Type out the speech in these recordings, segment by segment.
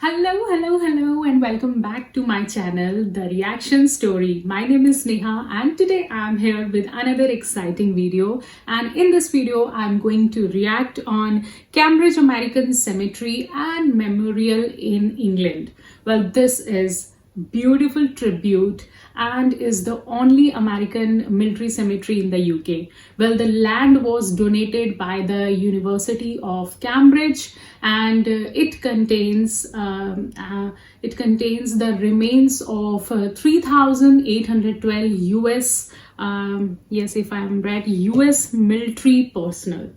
Hello, and welcome back to my channel, The Reaction Story. My name is Neha, and today I'm here with another exciting video. And in this video, I'm going to react on Cambridge American Cemetery and Memorial in England. Well, this is beautiful tribute and is the only American military cemetery in the UK. Well, the land was donated by the University of Cambridge, and it contains the remains of 3,812 US, yes, if I am right, US military personnel.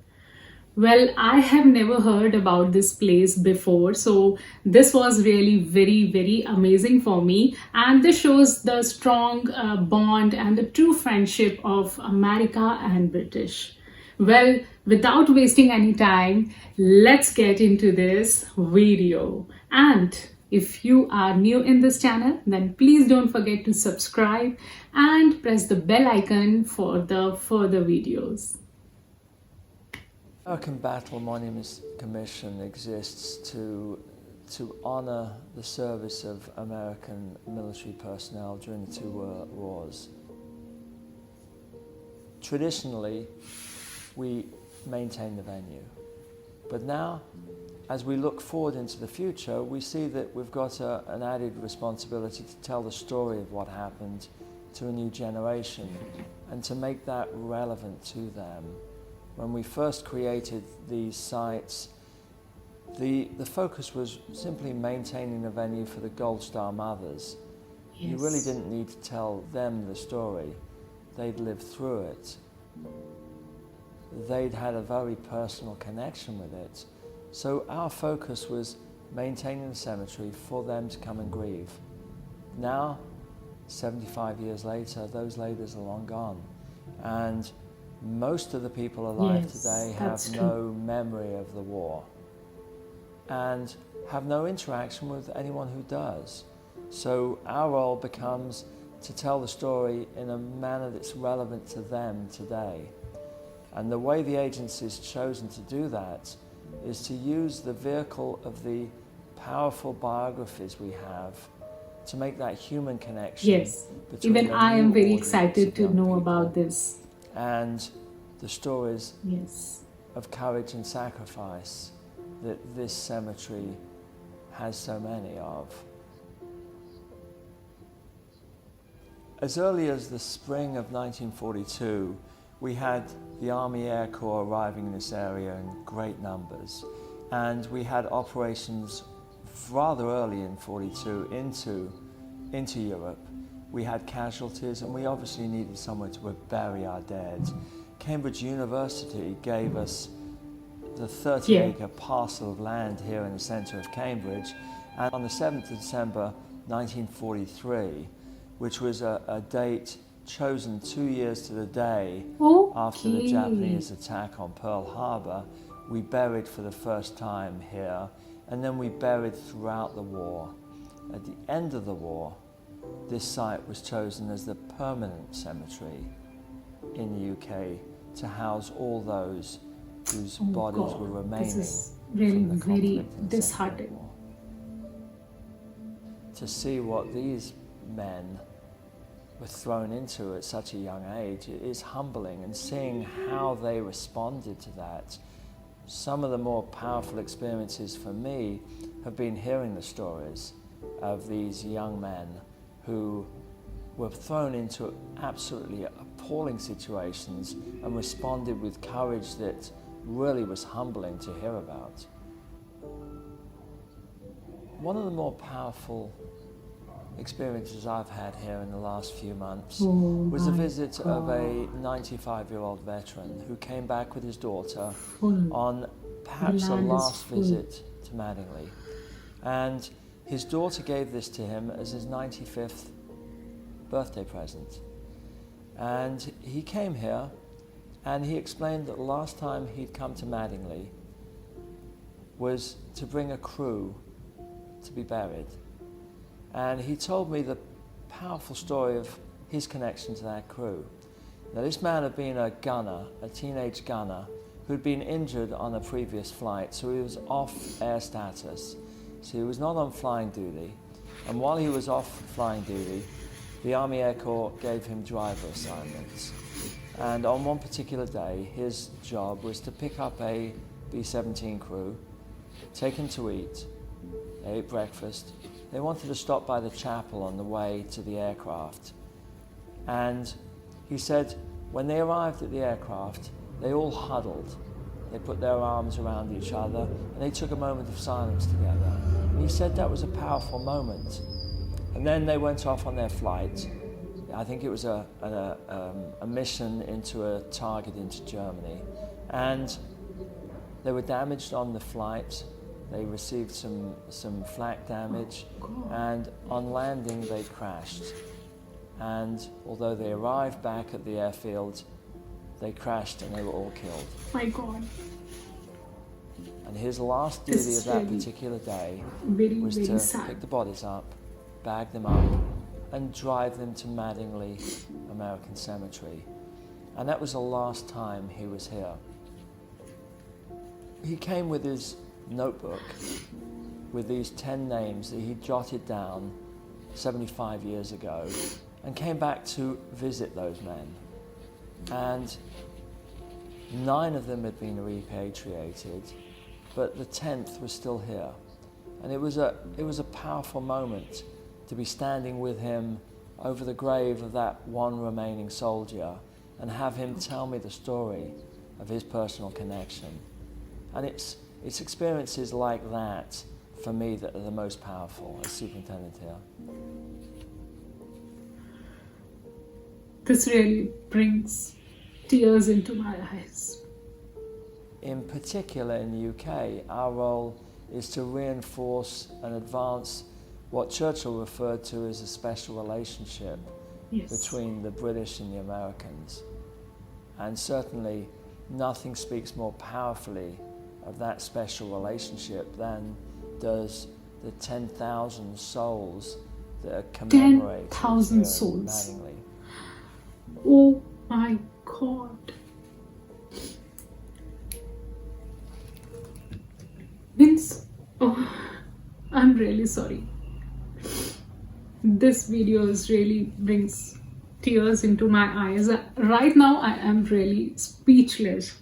Well, I have never heard about this place before, so this was really very amazing for me. And this shows the strong bond and the true friendship of America and British. Well, without wasting any time, let's get into this video. And if you are new in this channel, then please don't forget to subscribe and press the bell icon for the further videos. American Battle Monuments Commission exists to honor the service of American military personnel during the two wars. Traditionally, we maintain the venue, but now, as we look forward into the future, we see that we've got an added responsibility to tell the story of what happened to a new generation and to make that relevant to them. When we first created these sites, the focus was simply maintaining the venue for the Gold Star mothers. Yes. You really didn't need to tell them the story. They'd lived through it. They'd had a very personal connection with it. So our focus was maintaining the cemetery for them to come and grieve. Now, 75 years later, those ladies are long gone. And most of the people alive today have no memory of the war and have no interaction with anyone who does. So our role becomes to tell the story in a manner that's relevant to them today. And the way the agency's chosen to do that is to use the vehicle of the powerful biographies we have to make that human connection. Yes, even I am very excited to know about this. And the stories Yes. of courage and sacrifice that this cemetery has so many of. As early as the spring of 1942, we had the Army Air Corps arriving in this area in great numbers, and we had operations rather early in 42 into Europe. We had casualties, and we obviously needed somewhere to bury our dead. Cambridge University gave us the 30-acre parcel of land here in the centre of Cambridge, and on the 7th of December 1943, which was a date chosen 2 years to the day after the Japanese attack on Pearl Harbor, we buried for the first time here, and then we buried throughout the war. At the end of the war, this site was chosen as the permanent cemetery in the UK to house all those whose bodies were remaining. This is really from the very conflict in the Second disheartening. World War. To see what these men were thrown into at such a young age is humbling, and seeing how they responded to that. Some of the more powerful experiences for me have been hearing the stories of these young men who were thrown into absolutely appalling situations and responded with courage that really was humbling to hear about. One of the more powerful experiences I've had here in the last few months was a visit of a 95-year-old veteran who came back with his daughter on perhaps a last visit to Madingley. And his daughter gave this to him as his 95th birthday present. And he came here and he explained that the last time he'd come to Madingley was to bring a crew to be buried. And he told me the powerful story of his connection to that crew. Now, this man had been a gunner, a teenage gunner, who'd been injured on a previous flight, so he was off air status. So he was not on flying duty, and while he was off flying duty, the Army Air Corps gave him driver assignments. And on one particular day, his job was to pick up a B-17 crew, take them to eat. They ate breakfast. They wanted to stop by the chapel on the way to the aircraft. And he said when they arrived at the aircraft, they all huddled. They put their arms around each other and they took a moment of silence together. And he said that was a powerful moment. And then they went off on their flight. I think it was a mission into a target into Germany. And they were damaged on the flight. They received some flak damage. And on landing, they crashed. And although they arrived back at the airfield, they crashed and they were all killed. My God. And his last duty of that particular day was to pick the bodies up, bag them up, and drive them to Madingley American Cemetery. And that was the last time he was here. He came with his notebook with these 10 names that he jotted down 75 years ago and came back to visit those men. And 9 of them had been repatriated, but the 10th was still here. And it was a powerful moment to be standing with him over the grave of that one remaining soldier and have him tell me the story of his personal connection. And it's experiences like that, for me, that are the most powerful as superintendent here. This really brings tears into my eyes. In particular in the UK, our role is to reinforce and advance what Churchill referred to as a special relationship between the British and the Americans. And certainly nothing speaks more powerfully of that special relationship than does the 10,000 souls that are commemorated 10,000 souls. Madingley. Oh my God. Vince, oh, I'm really sorry. This video really brings tears into my eyes. Right now I am really speechless.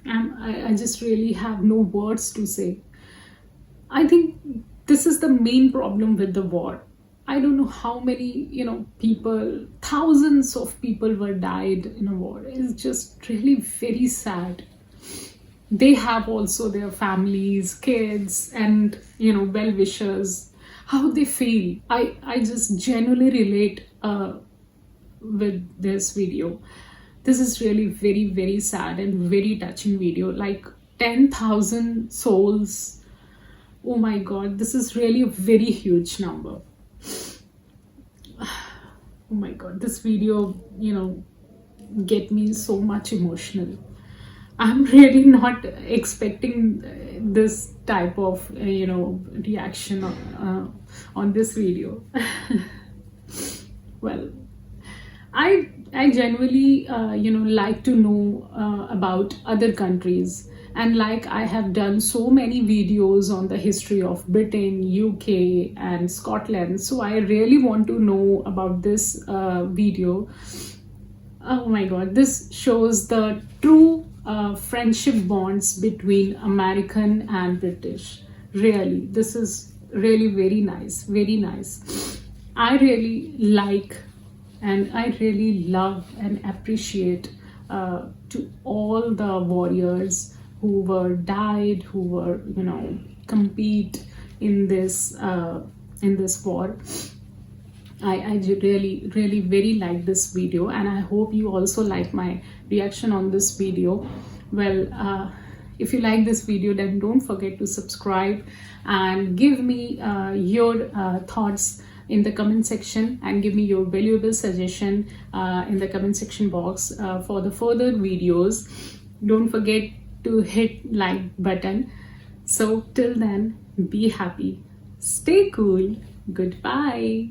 I just really have no words to say. I think this is the main problem with the war. I don't know how many, people, thousands of people were died in a war. It's just really very sad. They have also their families, kids, and, well-wishers. How they feel. I just genuinely relate with this video. This is really very, very sad and very touching video. Like 10,000 souls. Oh my God, this is really a very huge number. Oh my God, this video, get me so much emotional. I'm really not expecting this type of, reaction on this video. Well, I genuinely, like to know about other countries. And like I have done so many videos on the history of Britain, UK and Scotland. So I really want to know about this video. Oh my God, this shows the true friendship bonds between American and British. Really, this is really very nice, very nice. I really like and I really love and appreciate to all the warriors who were died, who were, compete in this war. I really, really very like this video, and I hope you also like my reaction on this video. Well, if you like this video, then don't forget to subscribe and give me your thoughts in the comment section, and give me your valuable suggestion in the comment section box for the further videos. Don't forget to hit like button. So till then, be happy, stay cool, goodbye.